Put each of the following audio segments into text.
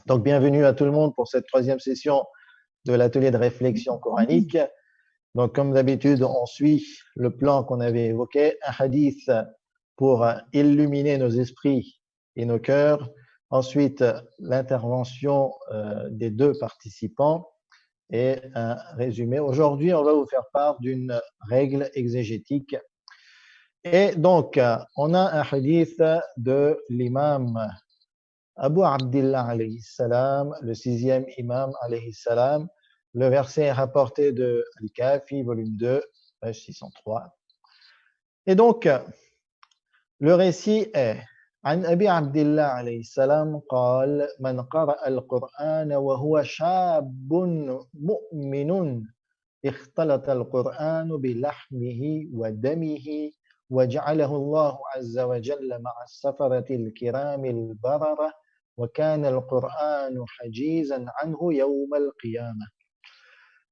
Donc, bienvenue à tout le monde pour cette troisième session de l'atelier de réflexion coranique. Donc, comme d'habitude, on suit le plan qu'on avait évoqué, un hadith pour illuminer nos esprits et nos cœurs. Ensuite, l'intervention des deux participants et un résumé. Aujourd'hui, on va vous faire part d'une règle exégétique. Et donc, on a un hadith de l'imam Abu Abdillah alayhi salam, le sixième imam alayhi salam. Le verset est rapporté de Al-Kafi, volume 2, page 603. Et donc, le récit est عن أبي عبد الله عليه السلام قال من قرأ القرآن وهو شاب مؤمن اختلط القرآن بلحمه ودمه وجعله الله عز وجل مع السفرة الكرام البررة وكان القرآن حجيزا عنه يوم القيامة.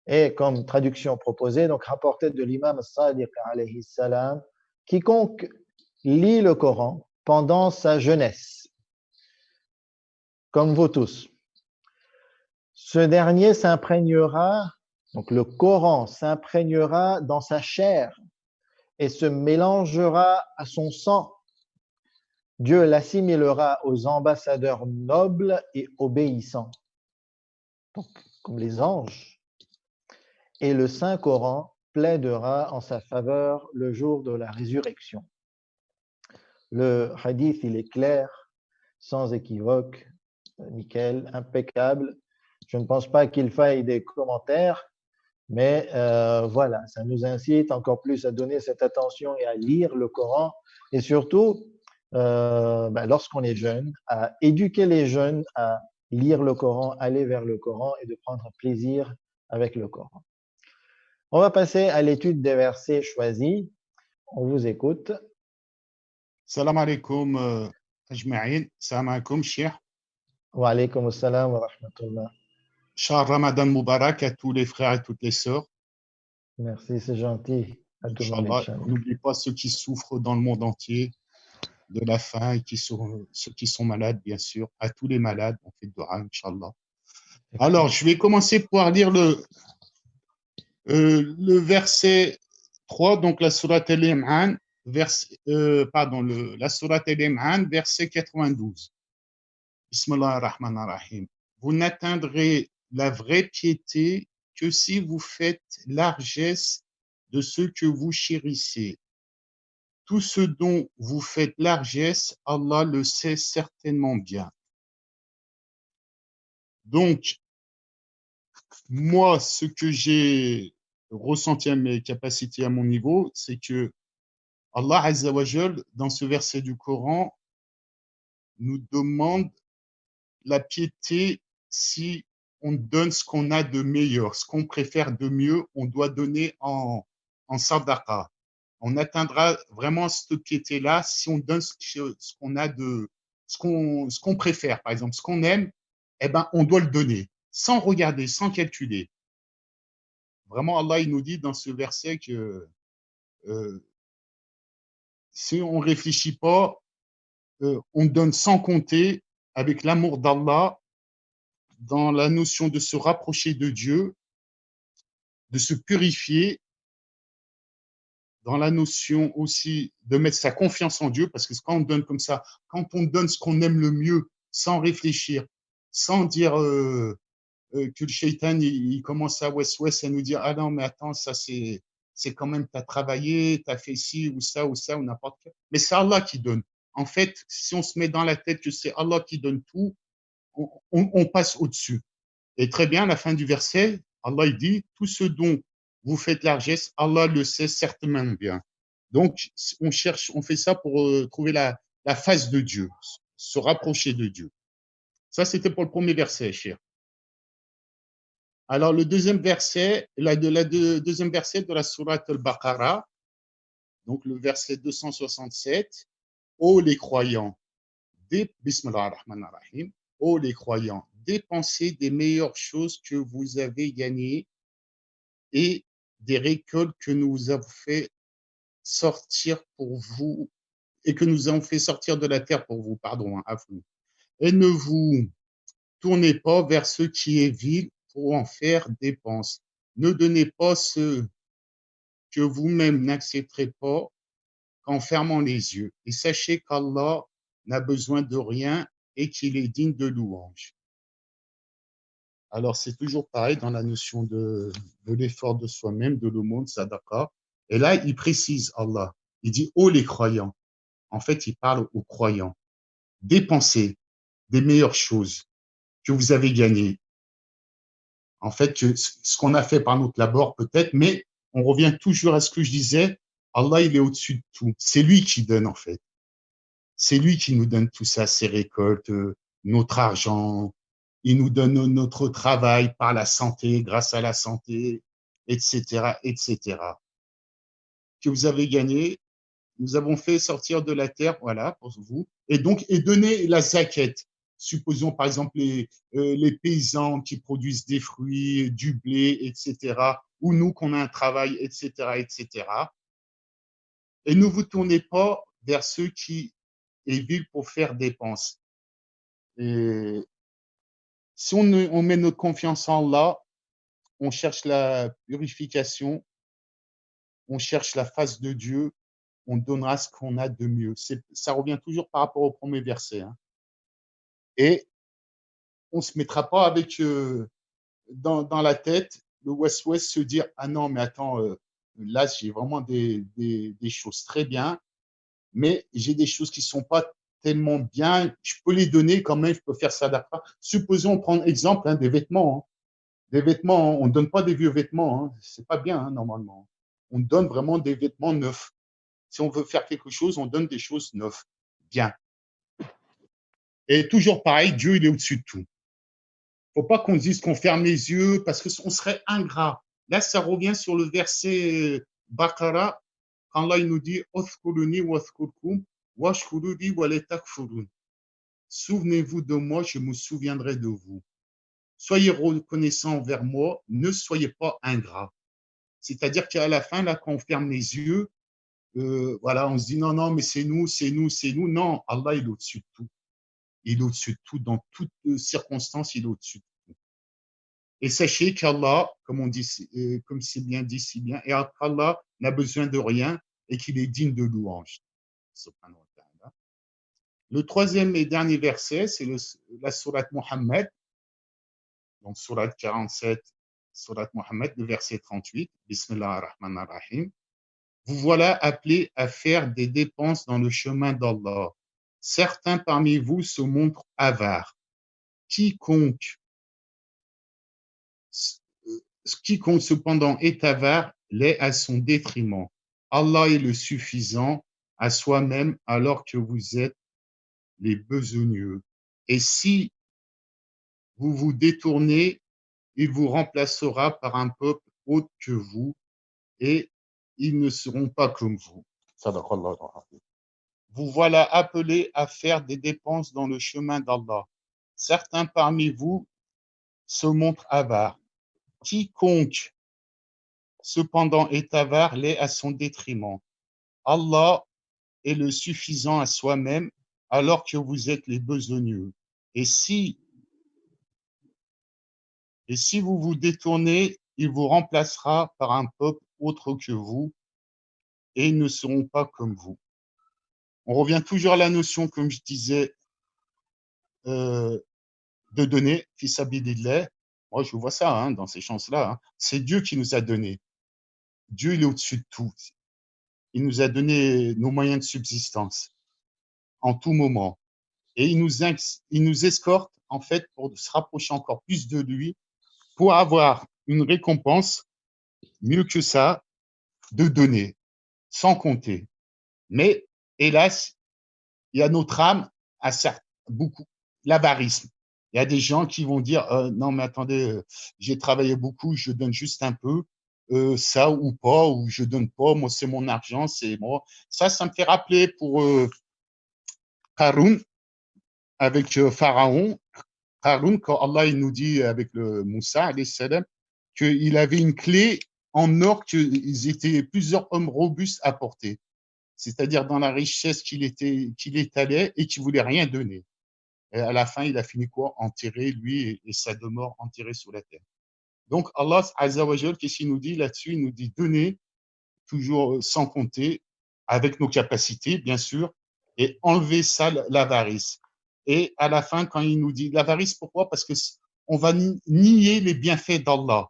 Et comme traduction proposée, donc rapportée de l'imam Sadiq alayhi salam, quiconque lit le Coran pendant sa jeunesse, comme vous tous, ce dernier s'imprégnera, donc le Coran s'imprégnera dans sa chair et se mélangera à son sang. Dieu l'assimilera aux ambassadeurs nobles et obéissants, donc, comme les anges. Et le Saint-Coran plaidera en sa faveur le jour de la résurrection. Le hadith, il est clair, sans équivoque, nickel, impeccable. Je ne pense pas qu'il faille des commentaires, mais voilà, ça nous incite encore plus à donner cette attention et à lire le Coran, et surtout, lorsqu'on est jeune, à éduquer les jeunes à lire le Coran, aller vers le Coran et de prendre plaisir avec le Coran. On va passer à l'étude des versets choisis. On vous écoute. Salam alaikum ajma'in. Salam alaikum, Cheikh. Wa alaykum assalam wa rahmatullah. Shah Ramadan Mubarak à tous les frères et toutes les sœurs. Merci, c'est gentil. À tout le monde, Inch'Allah. Inch'Allah. N'oubliez pas ceux qui souffrent dans le monde entier de la faim et ceux qui sont malades, bien sûr. À tous les malades, on fait dua, Inch'Allah. Alors, je vais commencer par lire le verset 3, donc la sourate Al-Imran, la sourate Al-Imran, verset 92. Bismillah ar-Rahman ar-Rahim. Vous n'atteindrez la vraie piété que si vous faites largesse de ce que vous chérissez. Tout ce dont vous faites largesse, Allah le sait certainement bien. Donc, moi, ce que j'ai ressenti à mes capacités, à mon niveau, c'est que Allah Azza wa Jal, dans ce verset du Coran, nous demande la piété si on donne ce qu'on a de meilleur, ce qu'on préfère de mieux, on doit donner en sadaqa. On atteindra vraiment cette piété-là si on donne ce qu'on a de, ce qu'on préfère, par exemple, ce qu'on aime, eh ben, on doit le donner, sans regarder, sans calculer. Vraiment, Allah, il nous dit dans ce verset que si on ne réfléchit pas, on donne sans compter, avec l'amour d'Allah, dans la notion de se rapprocher de Dieu, de se purifier, dans la notion aussi de mettre sa confiance en Dieu, parce que quand on donne comme ça, quand on donne ce qu'on aime le mieux, sans réfléchir, sans dire que le shaitan, il commence à à nous dire, ah non, mais attends, ça c'est quand même, tu as travaillé, tu as fait ci ou ça, ou n'importe quoi. Mais c'est Allah qui donne. En fait, si on se met dans la tête que c'est Allah qui donne tout, on passe au-dessus. Et très bien, à la fin du verset, Allah il dit, tout ce dont vous faites largesse, Allah le sait certainement bien. Donc, on fait ça pour trouver la face de Dieu, se rapprocher de Dieu. Ça, c'était pour le premier verset, cher. Alors, le deuxième verset, deuxième verset de la sourate Al-Baqarah, donc le verset 267, ô les croyants, Bismillah ar-Rahman ar-Rahim, ô les croyants, dépensez des meilleures choses que vous avez gagnées et des récoltes que nous avons fait sortir pour vous et que nous avons fait sortir de la terre pour vous, pardon, à vous. Et ne vous tournez pas vers ce qui est vil pour en faire dépense. Ne donnez pas ce que vous-même n'accepterez pas qu'en fermant les yeux. Et sachez qu'Allah n'a besoin de rien et qu'il est digne de louange. Alors, c'est toujours pareil dans la notion de l'effort de soi-même, de l'aumône, sadaqa. Et là, il précise, Allah, il dit, oh les croyants. En fait, il parle aux croyants. Dépensez des meilleures choses que vous avez gagnées. En fait, ce qu'on a fait par notre labeur, peut-être, mais on revient toujours à ce que je disais, Allah, il est au-dessus de tout. C'est lui qui donne, en fait. C'est lui qui nous donne tout ça, ses récoltes, notre argent. Il nous donne notre travail par la santé, grâce à la santé, etc., etc. Que vous avez gagné, nous avons fait sortir de la terre, voilà, pour vous, et donc, et donner la zakat. Supposons, par exemple, les paysans qui produisent des fruits, du blé, etc., ou nous, qu'on a un travail, etc., etc. Et ne vous tournez pas vers ceux qui est vil pour faire dépense. Et si on met notre confiance en Allah, on cherche la purification, on cherche la face de Dieu, on donnera ce qu'on a de mieux. Ça revient toujours par rapport au premier verset. Hein. Et on ne se mettra pas avec dans la tête le West-West se dire ah non, mais attends, là, j'ai vraiment des choses très bien, mais j'ai des choses qui ne sont pas tellement bien. Je peux les donner quand même, je peux faire ça d'après. Supposons, on prend exemple hein, des vêtements. Hein. Des vêtements, on ne donne pas des vieux vêtements. Hein. Ce n'est pas bien, hein, normalement. On donne vraiment des vêtements neufs. Si on veut faire quelque chose, on donne des choses neuves. Bien. Et toujours pareil, Dieu, il est au-dessus de tout. Il ne faut pas qu'on dise qu'on ferme les yeux parce qu'on serait ingrat. Là, ça revient sur le verset Baqara, quand là, il nous dit souvenez-vous de moi, je me souviendrai de vous. Soyez reconnaissants envers moi, ne soyez pas ingrats. C'est-à-dire qu'à la fin, là, quand on ferme les yeux, voilà, on se dit non, non, mais c'est nous, c'est nous, c'est nous. Non, Allah, il est au-dessus de tout. Il est au-dessus de tout, dans toutes circonstances, il est au-dessus de tout. Et sachez qu'Allah, comme on dit, comme c'est bien dit si bien, et Allah n'a besoin de rien et qu'il est digne de louange. Le troisième et dernier verset, c'est la sourate Mohammed, donc sourate 47, sourate Mohammed, le verset 38, Bismillah ar-Rahman ar-Rahim. Vous voilà appelés à faire des dépenses dans le chemin d'Allah. Certains parmi vous se montrent avares. Quiconque cependant est avare l'est à son détriment. Allah est le suffisant à soi-même alors que vous êtes les besogneux. Et si vous vous détournez, il vous remplacera par un peuple autre que vous et ils ne seront pas comme vous. Vous voilà appelés à faire des dépenses dans le chemin d'Allah. Certains parmi vous se montrent avares. Quiconque cependant est avare l'est à son détriment. Allah est le suffisant à soi-même alors que vous êtes les besogneux. Et si vous vous détournez, il vous remplacera par un peuple autre que vous et ils ne seront pas comme vous. On revient toujours à la notion, comme je disais, de donner, fils sabilillah. Moi, je vois ça hein, dans ces chances-là. Hein. C'est Dieu qui nous a donné. Dieu, il est au-dessus de tout. Il nous a donné nos moyens de subsistance en tout moment. Et il nous escorte, en fait, pour se rapprocher encore plus de lui, pour avoir une récompense, mieux que ça, de donner, sans compter. Mais, hélas, il y a notre âme, à beaucoup, l'avarisme. Il y a des gens qui vont dire non, mais attendez, j'ai travaillé beaucoup, je donne juste un peu, ça ou pas, ou je donne pas, moi, c'est mon argent, c'est moi. Ça me fait rappeler pour Haroun, avec Pharaon. Haroun, quand Allah il nous dit avec le Moussa, qu'il avait une clé en or qu'ils étaient plusieurs hommes robustes à porter. C'est-à-dire dans la richesse qu'il étalait et qu'il ne voulait rien donner. Et à la fin, il a fini quoi? Enterré, lui et sa demeure enterrée sous la terre. Donc, Allah Azza wa Jal, qu'est-ce qu'il nous dit là-dessus? Il nous dit donner, toujours sans compter, avec nos capacités, bien sûr, et enlever ça, l'avarice. Et à la fin, quand il nous dit l'avarice, pourquoi? Parce que on va nier les bienfaits d'Allah.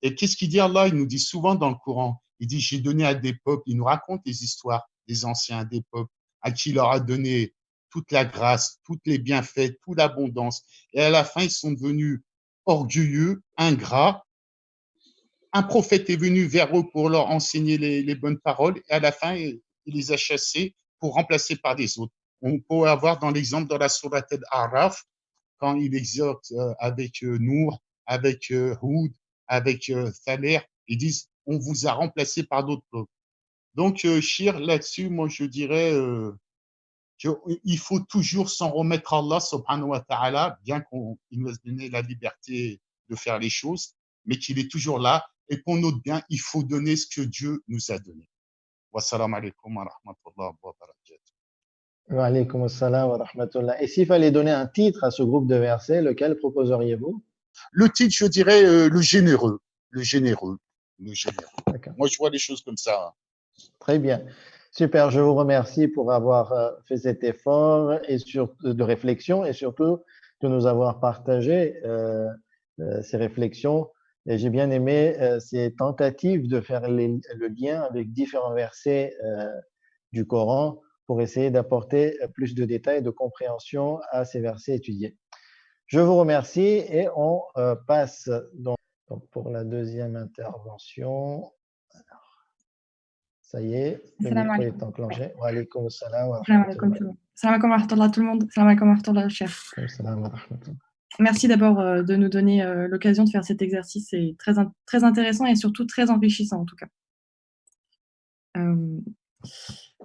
Et qu'est-ce qu'il dit Allah? Il nous dit souvent dans le Coran, il dit, j'ai donné à des peuples, il nous raconte les histoires des anciens, des peuples, à qui il leur a donné toute la grâce, tous les bienfaits, toute l'abondance. Et à la fin, ils sont devenus orgueilleux, ingrats. Un prophète est venu vers eux pour leur enseigner les bonnes paroles, et à la fin, il les a chassés pour remplacer par des autres. On peut avoir dans l'exemple dans la sourate Al-Araf, quand il exhorte avec Nour, avec Houd, avec Thaler, ils disent on vous a remplacé par d'autres peuples. Donc, Shir, là-dessus, moi je dirais qu'il faut toujours s'en remettre à Allah subhanahu wa ta'ala, bien qu'il nous a donné la liberté de faire les choses, mais qu'il est toujours là et qu'on note bien, il faut donner ce que Dieu nous a donné. Wassalamu alaikum wa rahmatullah wa barakatuh. Wa alaykum assalam wa rahmatullah. Et s'il fallait donner un titre à ce groupe de versets, lequel proposeriez-vous? Le titre, je dirais le généreux, le généreux, le généreux. Moi, je vois les choses comme ça. Très bien. Super, je vous remercie pour avoir fait cet effort et de réflexion et surtout de nous avoir partagé ces réflexions. Et j'ai bien aimé ces tentatives de faire le lien avec différents versets du Coran pour essayer d'apporter plus de détails et de compréhension à ces versets étudiés. Je vous remercie et on passe donc pour la deuxième intervention. Ça y est, le micro est enclenché. Wa alaykum assalam wa rahmatullah. Salam alaikum wa rahmatullah tout le monde. Salam alaikum wa rahmatullah, chef. Merci d'abord de nous donner l'occasion de faire cet exercice. C'est très intéressant et surtout très enrichissant en tout cas.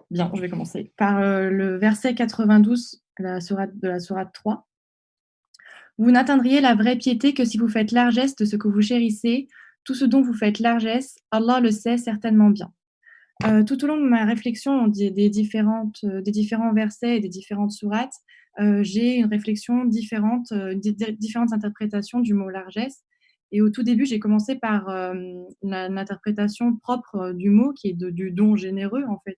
Bien, je vais commencer par le verset 92 de la sourate 3. Vous n'atteindriez la vraie piété que si vous faites largesse de ce que vous chérissez. Tout ce dont vous faites largesse, Allah le sait certainement bien. Tout au long de ma réflexion des différents versets et des différentes sourates, j'ai une réflexion différente, différentes interprétations du mot largesse. Et au tout début, j'ai commencé par l'interprétation propre du mot, qui est du don généreux en fait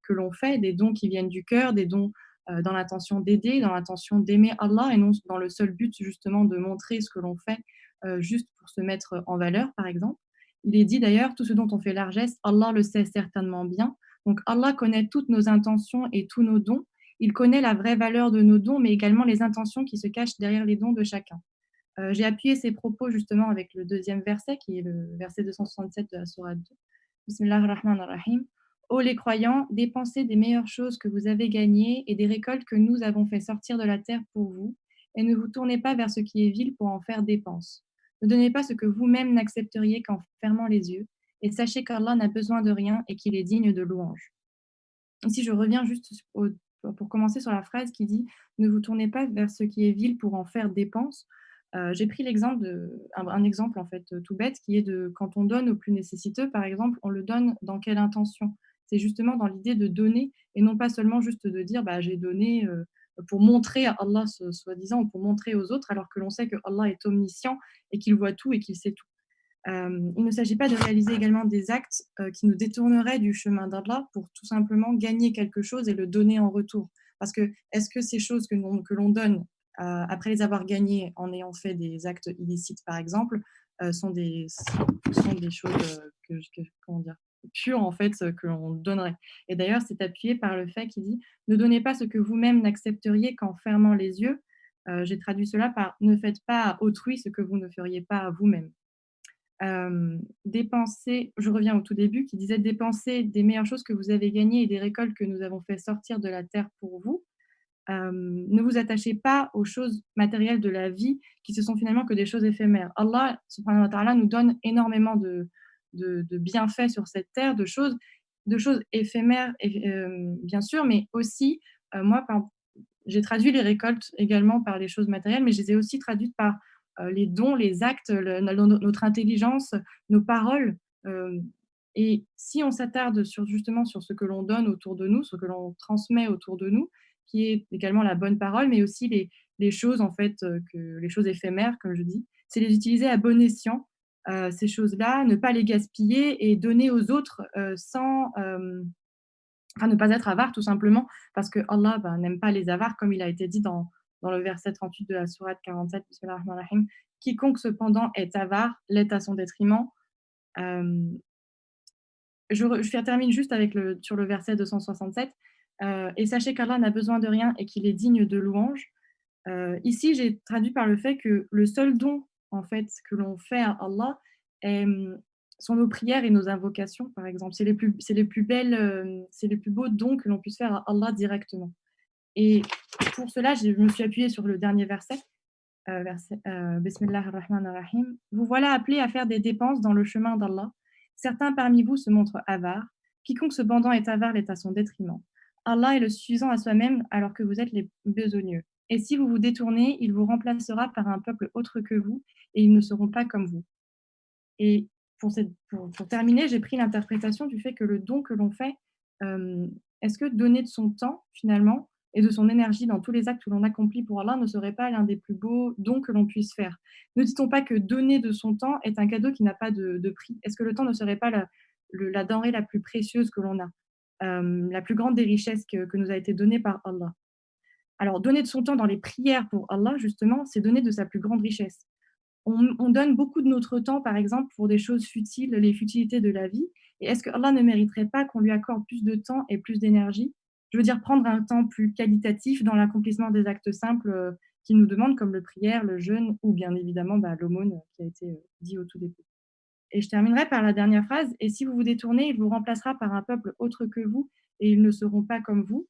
que l'on fait, des dons qui viennent du cœur, des dons dans l'intention d'aider, dans l'intention d'aimer Allah et non dans le seul but justement de montrer ce que l'on fait juste pour se mettre en valeur, par exemple. Il est dit d'ailleurs, tout ce dont on fait largesse, Allah le sait certainement bien. Donc Allah connaît toutes nos intentions et tous nos dons. Il connaît la vraie valeur de nos dons, mais également les intentions qui se cachent derrière les dons de chacun. J'ai appuyé ces propos justement avec le deuxième verset, qui est le verset 267 de la sourate 2. Bismillahir-Rahmanir-Rahim. Ô les croyants, dépensez des meilleures choses que vous avez gagnées et des récoltes que nous avons fait sortir de la terre pour vous, et ne vous tournez pas vers ce qui est vil pour en faire dépense. Ne donnez pas ce que vous-même n'accepteriez qu'en fermant les yeux, et sachez qu'Allah n'a besoin de rien et qu'il est digne de louange. Ici, je reviens juste pour commencer sur la phrase qui dit « Ne vous tournez pas vers ce qui est vil pour en faire dépense ». J'ai pris un exemple en fait tout bête qui est de quand on donne aux plus nécessiteux, par exemple, on le donne dans quelle intention? C'est justement dans l'idée de donner et non pas seulement juste de dire j'ai donné pour montrer à Allah soi-disant ou pour montrer aux autres alors que l'on sait que Allah est omniscient et qu'il voit tout et qu'il sait tout. Il ne s'agit pas de réaliser également des actes qui nous détourneraient du chemin d'Allah pour tout simplement gagner quelque chose et le donner en retour. Parce que est-ce que ces choses que l'on donne après les avoir gagnées en ayant fait des actes illicites, par exemple, sont des choses pures en fait que l'on donnerait. Et d'ailleurs, c'est appuyé par le fait qu'il dit « Ne donnez pas ce que vous-même n'accepteriez qu'en fermant les yeux ». J'ai traduit cela par « Ne faites pas à autrui ce que vous ne feriez pas à vous-même ». Dépenser, je reviens au tout début, qui disait dépenser des meilleures choses que vous avez gagnées et des récoltes que nous avons fait sortir de la terre pour vous. Ne vous attachez pas aux choses matérielles de la vie qui ce sont finalement que des choses éphémères. Allah subhanahu wa ta'ala nous donne énormément de bienfaits sur cette terre, de choses éphémères bien sûr, mais aussi moi j'ai traduit les récoltes également par les choses matérielles, mais je les ai aussi traduites par les dons, les actes, notre intelligence, nos paroles. Et si on s'attarde justement sur ce que l'on donne autour de nous, ce que l'on transmet autour de nous, qui est également la bonne parole, mais aussi les choses, en fait, les choses éphémères, comme je dis. C'est les utiliser à bon escient, ces choses-là, ne pas les gaspiller et donner aux autres sans. Enfin, ne pas être avare, tout simplement, parce que Allah n'aime pas les avares, comme il a été dit dans le verset 38 de la sourate 47, Bismillah ar-Rahman ar-Rahim. Quiconque cependant est avare l'est à son détriment. Euh, je termine juste sur le verset 267. Et sachez qu'Allah n'a besoin de rien et qu'il est digne de louange. Ici, j'ai traduit par le fait que le seul don en fait que l'on fait à Allah sont nos prières et nos invocations, par exemple. C'est les plus belles, c'est les plus beaux dons que l'on puisse faire à Allah directement. Et pour cela, je me suis appuyée sur le dernier verset. Bismillah ar-Rahman ar-Rahim. Vous voilà appelés à faire des dépenses dans le chemin d'Allah. Certains parmi vous se montrent avares. Quiconque cependant est avare l'est à son détriment. Allah est le suffisant à soi-même alors que vous êtes les besogneux. Et si vous vous détournez, il vous remplacera par un peuple autre que vous et ils ne seront pas comme vous. Et pour terminer, j'ai pris l'interprétation du fait que le don que l'on fait, est-ce que donner de son temps finalement et de son énergie dans tous les actes que l'on accomplit pour Allah ne serait pas l'un des plus beaux dons que l'on puisse faire? Ne dit-on pas que donner de son temps est un cadeau qui n'a pas de prix? Est-ce que le temps ne serait pas la denrée la plus précieuse que l'on a, la plus grande des richesses que nous a été donnée par Allah? Alors, donner de son temps dans les prières pour Allah, justement, c'est donner de sa plus grande richesse. On donne beaucoup de notre temps, par exemple, pour des choses futiles, les futilités de la vie. Et est-ce que Allah ne mériterait pas qu'on lui accorde plus de temps et plus d'énergie? Je veux dire, prendre un temps plus qualitatif dans l'accomplissement des actes simples qu'il nous demande, comme le prière, le jeûne ou bien évidemment l'aumône qui a été dit au tout début. Et je terminerai par la dernière phrase. Et si vous vous détournez, il vous remplacera par un peuple autre que vous et ils ne seront pas comme vous.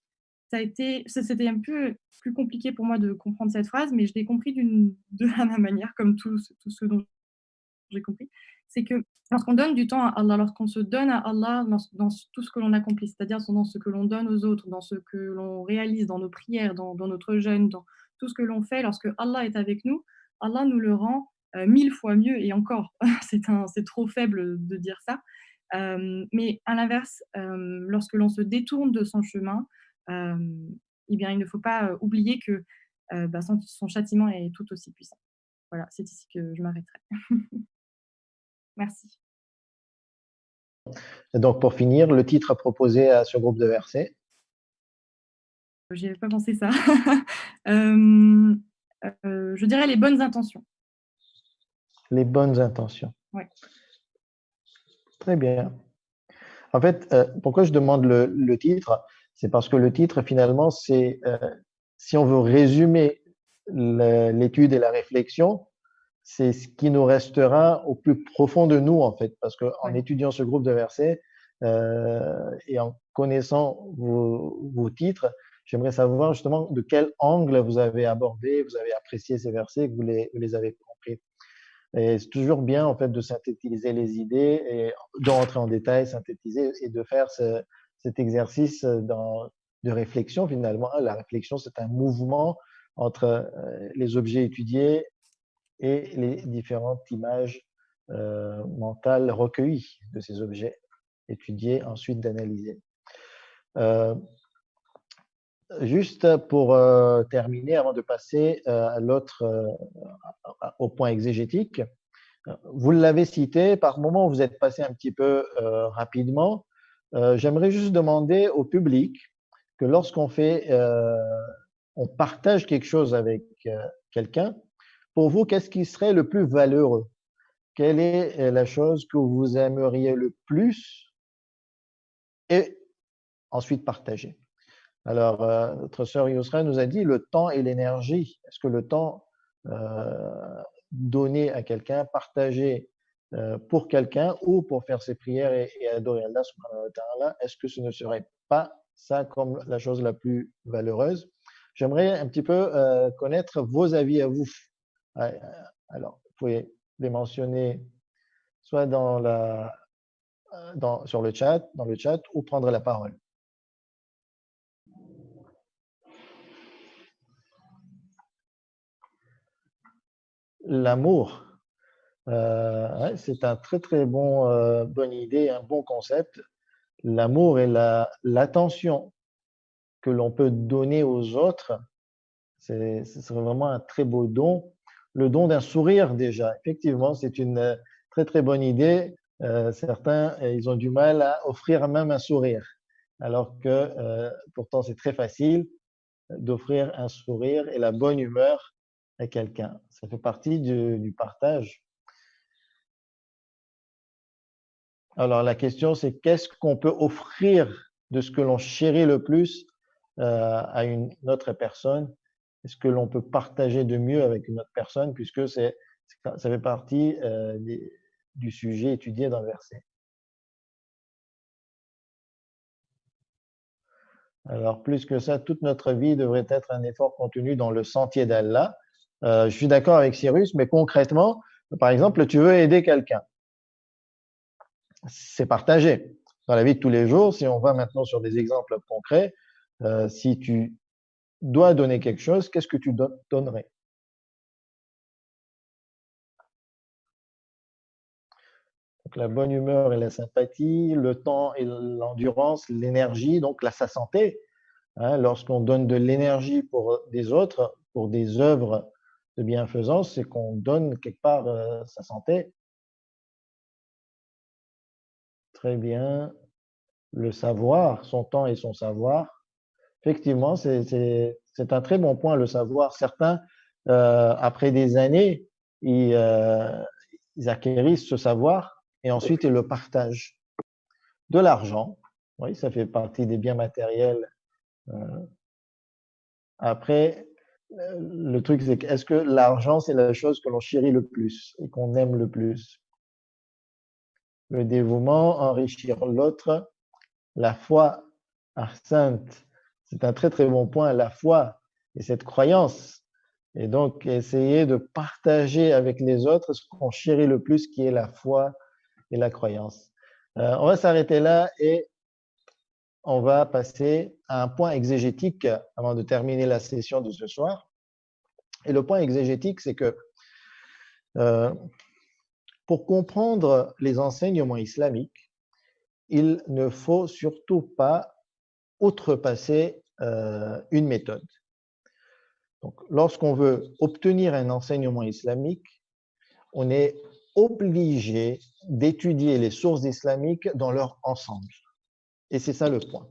C'était un peu plus compliqué pour moi de comprendre cette phrase, mais je l'ai compris de la même manière, comme tout ce dont j'ai compris. C'est que lorsqu'on donne du temps à Allah, lorsqu'on se donne à Allah dans tout ce que l'on accomplit, c'est-à-dire dans ce que l'on donne aux autres, dans ce que l'on réalise, dans nos prières, dans notre jeûne, dans tout ce que l'on fait, lorsque Allah est avec nous, Allah nous le rend 1000 fois mieux et encore, c'est trop faible de dire ça. Mais à l'inverse, lorsque l'on se détourne de son chemin, eh bien, il ne faut pas oublier que son châtiment est tout aussi puissant. Voilà, c'est ici que je m'arrêterai. Merci. Et donc, pour finir, le titre proposé à ce groupe de versets. J'y avais pas pensé ça. Je dirais les bonnes intentions. Les bonnes intentions. Ouais. Très bien. En fait, pourquoi je demande le titre? C'est parce que le titre, finalement, c'est, si on veut résumer l'étude et la réflexion, c'est ce qui nous restera au plus profond de nous, en fait. Parce qu'en étudiant ce groupe de versets et en connaissant vos titres, j'aimerais savoir justement de quel angle vous avez abordé, vous avez apprécié ces versets, que vous les avez compris. Et c'est toujours bien en fait de synthétiser les idées et de rentrer en détail, synthétiser et de faire cet exercice de réflexion finalement. La réflexion, c'est un mouvement entre les objets étudiés et les différentes images mentales recueillies de ces objets étudiés, ensuite d'analyser. Juste pour terminer, avant de passer au point exégétique, vous l'avez cité, par moment vous êtes passé un petit peu rapidement. J'aimerais juste demander au public que lorsqu'on on partage quelque chose avec quelqu'un, pour vous, qu'est-ce qui serait le plus valeureux? Quelle est la chose que vous aimeriez le plus et ensuite partager? Alors, notre sœur Yousra nous a dit le temps et l'énergie. Est-ce que le temps donné à quelqu'un, partagé pour quelqu'un ou pour faire ses prières et adorer Allah subhanahu wa ta'ala, est-ce que ce ne serait pas ça comme la chose la plus valeureuse? J'aimerais un petit peu connaître vos avis à vous. Alors, vous pouvez les mentionner soit sur dans le chat ou prendre la parole. L'amour, c'est un très très bonne idée, un bon concept. L'amour et l'attention que l'on peut donner aux autres, ce serait vraiment un très beau don. Le don d'un sourire déjà, effectivement, c'est une très très bonne idée. Certains, ils ont du mal à offrir même un sourire, alors que pourtant c'est très facile d'offrir un sourire et la bonne humeur à quelqu'un. Ça fait partie du partage. Alors la question, c'est qu'est-ce qu'on peut offrir de ce que l'on chérit le plus à une autre personne? Est-ce que l'on peut partager de mieux avec une autre personne, puisque ça fait partie du sujet étudié dans le verset. Alors, plus que ça, toute notre vie devrait être un effort contenu dans le sentier d'Allah. Je suis d'accord avec Cyrus, mais concrètement, par exemple, tu veux aider quelqu'un. C'est partagé. Dans la vie de tous les jours, si on va maintenant sur des exemples concrets, si tu dois donner quelque chose, qu'est-ce que tu donnerais? Donc, la bonne humeur et la sympathie, le temps et l'endurance, l'énergie, donc sa santé. Hein, lorsqu'on donne de l'énergie pour des autres, pour des œuvres de bienfaisance, c'est qu'on donne quelque part sa santé. Très bien. Le savoir, son temps et son savoir. Effectivement, c'est un très bon point, le savoir. Certains, après des années, ils acquérissent ce savoir et ensuite ils le partagent. De l'argent, oui, ça fait partie des biens matériels. Après, le truc, c'est est-ce que l'argent, c'est la chose que l'on chérit le plus et qu'on aime le plus? Le dévouement, enrichir l'autre, la foi, sainte, c'est un très très bon point, la foi et cette croyance. Et donc, essayer de partager avec les autres ce qu'on chérit le plus, qui est la foi et la croyance. On va s'arrêter là et on va passer à un point exégétique avant de terminer la session de ce soir. Et le point exégétique, c'est que pour comprendre les enseignements islamiques, il ne faut surtout pas outrepasser une méthode. Donc, lorsqu'on veut obtenir un enseignement islamique, on est obligé d'étudier les sources islamiques dans leur ensemble. Et c'est ça le point.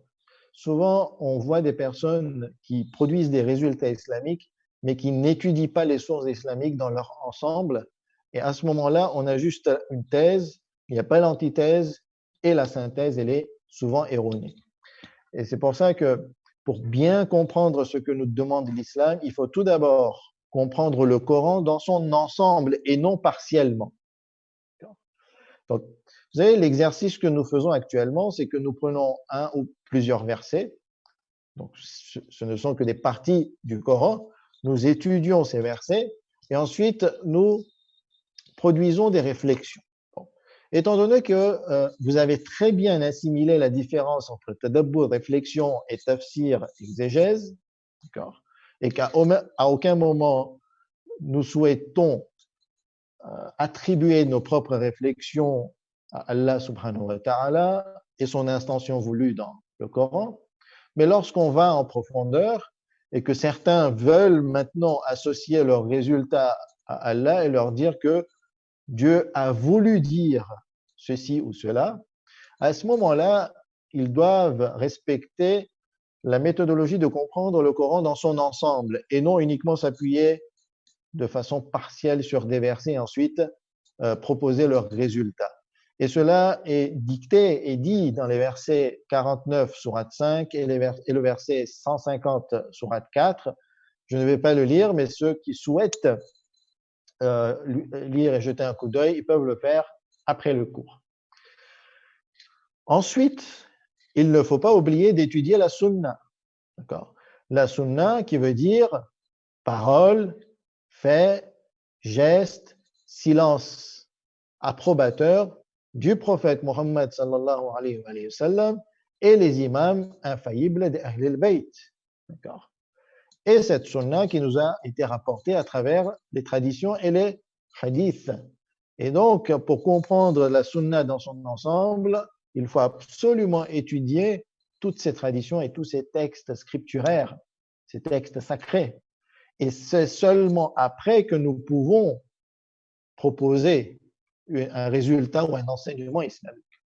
Souvent, on voit des personnes qui produisent des résultats islamiques, mais qui n'étudient pas les sources islamiques dans leur ensemble. Et à ce moment-là, on a juste une thèse, il n'y a pas l'antithèse, et la synthèse, elle est souvent erronée. Et c'est pour ça que pour bien comprendre ce que nous demande l'islam, il faut tout d'abord comprendre le Coran dans son ensemble et non partiellement. Donc, vous savez, l'exercice que nous faisons actuellement, c'est que nous prenons un ou plusieurs versets, donc ce ne sont que des parties du Coran, nous étudions ces versets et ensuite nous produisons des réflexions. Bon. Étant donné que vous avez très bien assimilé la différence entre tadabbur, réflexion, et tafsir, exégèse, d'accord, et qu'à aucun moment nous souhaitons attribuer nos propres réflexions à Allah subhanahu wa ta'ala et son intention voulue dans le Coran, mais lorsqu'on va en profondeur et que certains veulent maintenant associer leurs résultats à Allah et leur dire que Dieu a voulu dire ceci ou cela, à ce moment-là, ils doivent respecter la méthodologie de comprendre le Coran dans son ensemble et non uniquement s'appuyer de façon partielle sur des versets et ensuite proposer leurs résultats. Et cela est dicté et dit dans les versets 49, sourate 5 et le verset 150, sourate 4. Je ne vais pas le lire, mais ceux qui souhaitent lire et jeter un coup d'œil, ils peuvent le faire après le cours. Ensuite, il ne faut pas oublier d'étudier la sunna. D'accord? La sunna qui veut dire parole, fait, geste, silence approbateur du prophète Mohammed sallallahu alayhi wa sallam et les imams infaillibles des Ahl al-Bayt. D'accord? Et cette sunna qui nous a été rapportée à travers les traditions et les hadiths. Et donc, pour comprendre la sunna dans son ensemble, il faut absolument étudier toutes ces traditions et tous ces textes scripturaires, ces textes sacrés. Et c'est seulement après que nous pouvons proposer un résultat ou un enseignement islamique.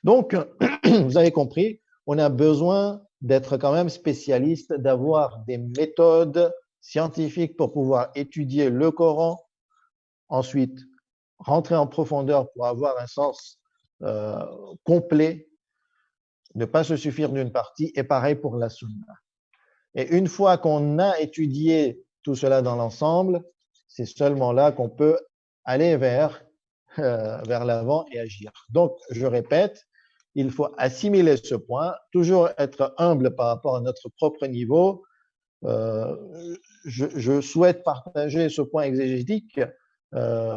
Donc, vous avez compris, on a besoin d'être quand même spécialiste, d'avoir des méthodes scientifiques pour pouvoir étudier le Coran, ensuite rentrer en profondeur pour avoir un sens complet, ne pas se suffire d'une partie, et pareil pour la sunna. Et une fois qu'on a étudié tout cela dans l'ensemble, c'est seulement là qu'on peut aller vers l'avant et agir. Donc, je répète, il faut assimiler ce point, toujours être humble par rapport à notre propre niveau. Je souhaite partager ce point exégétique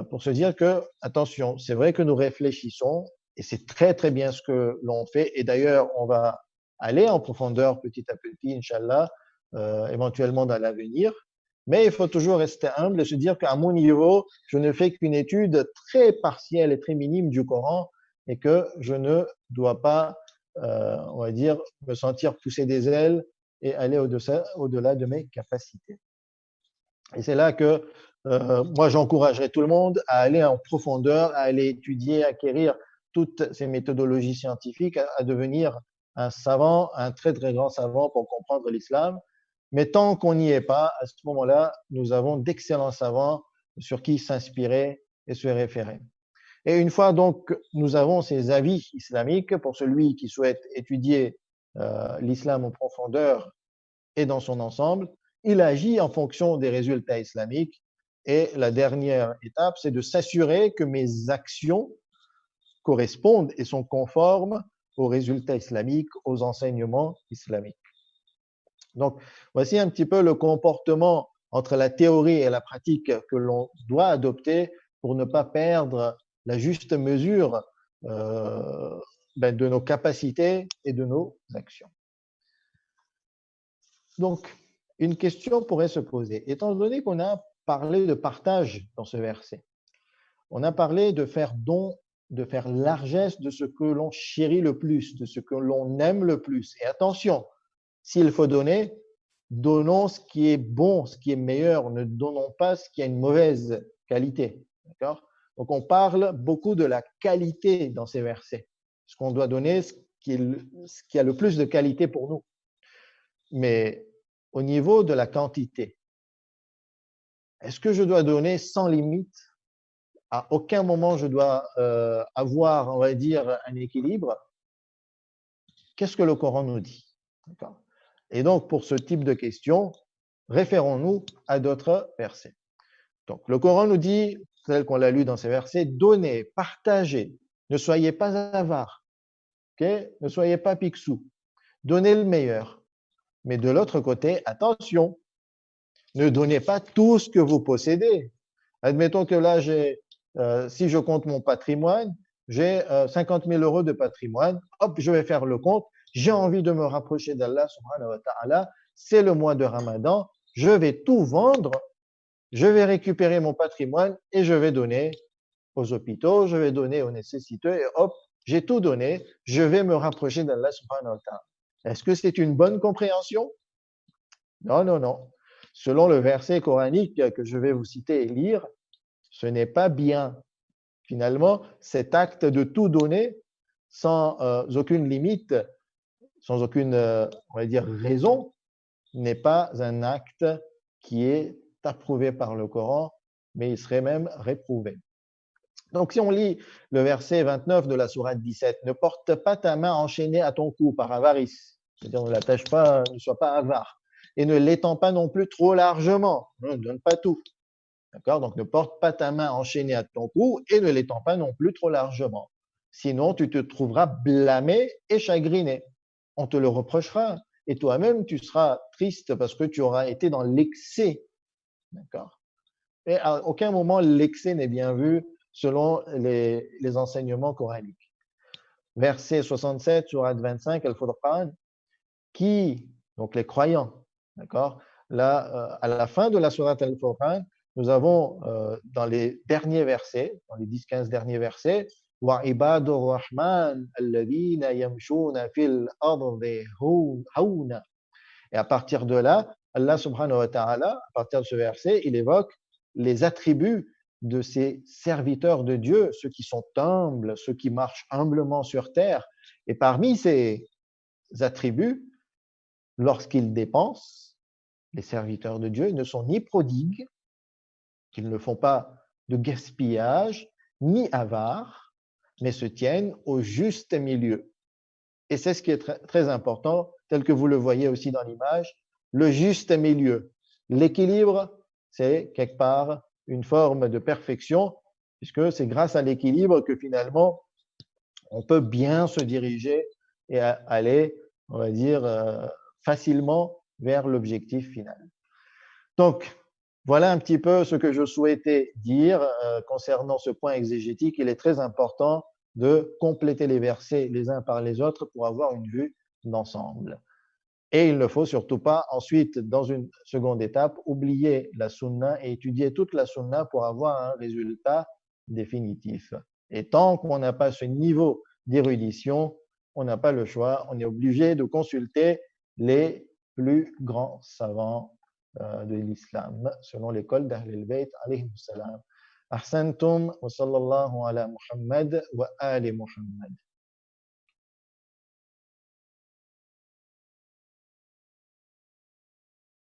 pour se dire que, attention, c'est vrai que nous réfléchissons et c'est très très bien ce que l'on fait. Et d'ailleurs, on va aller en profondeur petit à petit, Inch'Allah, éventuellement dans l'avenir. Mais il faut toujours rester humble et se dire qu'à mon niveau, je ne fais qu'une étude très partielle et très minime du Coran et que je ne dois pas, on va dire, me sentir pousser des ailes et aller au-delà de mes capacités. Et c'est là que moi, j'encouragerais tout le monde à aller en profondeur, à aller étudier, acquérir toutes ces méthodologies scientifiques, à devenir un savant, un très très grand savant pour comprendre l'islam. Mais tant qu'on n'y est pas, à ce moment-là, nous avons d'excellents savants sur qui s'inspirer et se référer. Et une fois donc nous avons ces avis islamiques pour celui qui souhaite étudier l'islam en profondeur et dans son ensemble, il agit en fonction des résultats islamiques. Et la dernière étape, c'est de s'assurer que mes actions correspondent et sont conformes aux résultats islamiques, aux enseignements islamiques. Donc, voici un petit peu le comportement entre la théorie et la pratique que l'on doit adopter pour ne pas perdre la juste mesure de nos capacités et de nos actions. Donc, une question pourrait se poser. Étant donné qu'on a parlé de partage dans ce verset, on a parlé de faire don, de faire largesse de ce que l'on chérit le plus, de ce que l'on aime le plus. Et attention, s'il faut donner, donnons ce qui est bon, ce qui est meilleur, ne donnons pas ce qui a une mauvaise qualité. D'accord ? Donc, on parle beaucoup de la qualité dans ces versets. Ce qu'on doit donner, ce qui a le plus de qualité pour nous. Mais au niveau de la quantité, est-ce que je dois donner sans limite? À aucun moment, je dois avoir, on va dire, un équilibre. Qu'est-ce que le Coran nous dit? D'accord ? Et donc, pour ce type de questions, référons-nous à d'autres versets. Donc, le Coran nous dit, tel qu'on l'a lu dans ces versets, donnez, partagez, ne soyez pas avares, okay? Ne soyez pas picsou, donnez le meilleur. Mais de l'autre côté, attention, ne donnez pas tout ce que vous possédez. Admettons que là, si je compte mon patrimoine, j'ai 50 000 euros de patrimoine, hop, je vais faire le compte, j'ai envie de me rapprocher d'Allah subhanahu wa ta'ala, c'est le mois de Ramadan, je vais tout vendre, je vais récupérer mon patrimoine et je vais donner aux hôpitaux, je vais donner aux nécessiteux et hop, j'ai tout donné, je vais me rapprocher d'Allah subhanahu wa ta'ala. Est-ce que c'est une bonne compréhension? Non, non, non. Selon le verset coranique que je vais vous citer et lire, ce n'est pas bien. Finalement, cet acte de tout donner sans aucune limite, sans aucune, on va dire, raison, n'est pas un acte qui est approuvé par le Coran, mais il serait même réprouvé. Donc, si on lit le verset 29 de la sourate 17, ne porte pas ta main enchaînée à ton cou par avarice, c'est-à-dire ne l'attache pas, ne sois pas avare, et ne l'étends pas non plus trop largement, ne donne pas tout. D'accord? Donc, ne porte pas ta main enchaînée à ton cou et ne l'étends pas non plus trop largement. Sinon, tu te trouveras blâmé et chagriné. On te le reprochera. Et toi-même, tu seras triste parce que tu auras été dans l'excès. D'accord? Et à aucun moment, l'excès n'est bien vu selon les enseignements coraniques. Verset 67, sourate 25, Al-Furqan, donc les croyants, d'accord? Là, à la fin de la sourate Al-Furqan, nous avons dans les derniers versets, dans les 10-15 derniers versets, وعباد الرحمن الذين يمشون في الأرض هونا. Et à partir de là, Allah subhanahu wa ta'ala, à partir de ce verset, il évoque les attributs de ces serviteurs de Dieu, ceux qui sont humbles, ceux qui marchent humblement sur terre. Et parmi ces attributs, lorsqu'ils dépensent, les serviteurs de Dieu ne sont ni prodigues, qu'ils ne font pas de gaspillage, ni avares, mais se tiennent au juste milieu. Et c'est ce qui est très important, tel que vous le voyez aussi dans l'image, le juste milieu. L'équilibre, c'est quelque part une forme de perfection, puisque c'est grâce à l'équilibre que finalement, on peut bien se diriger et aller, on va dire, facilement vers l'objectif final. Donc, voilà un petit peu ce que je souhaitais dire concernant ce point exégétique. Il est très important de compléter les versets les uns par les autres pour avoir une vue d'ensemble. Et il ne faut surtout pas ensuite, dans une seconde étape, oublier la sunna et étudier toute la sunna pour avoir un résultat définitif. Et tant qu'on n'a pas ce niveau d'érudition, on n'a pas le choix, on est obligé de consulter les plus grands savants de l'islam, selon l'école d'Ahl al-Bayt, alayhim salam. Ahsantum wa sallallahu ala Muhammad wa ali Muhammad.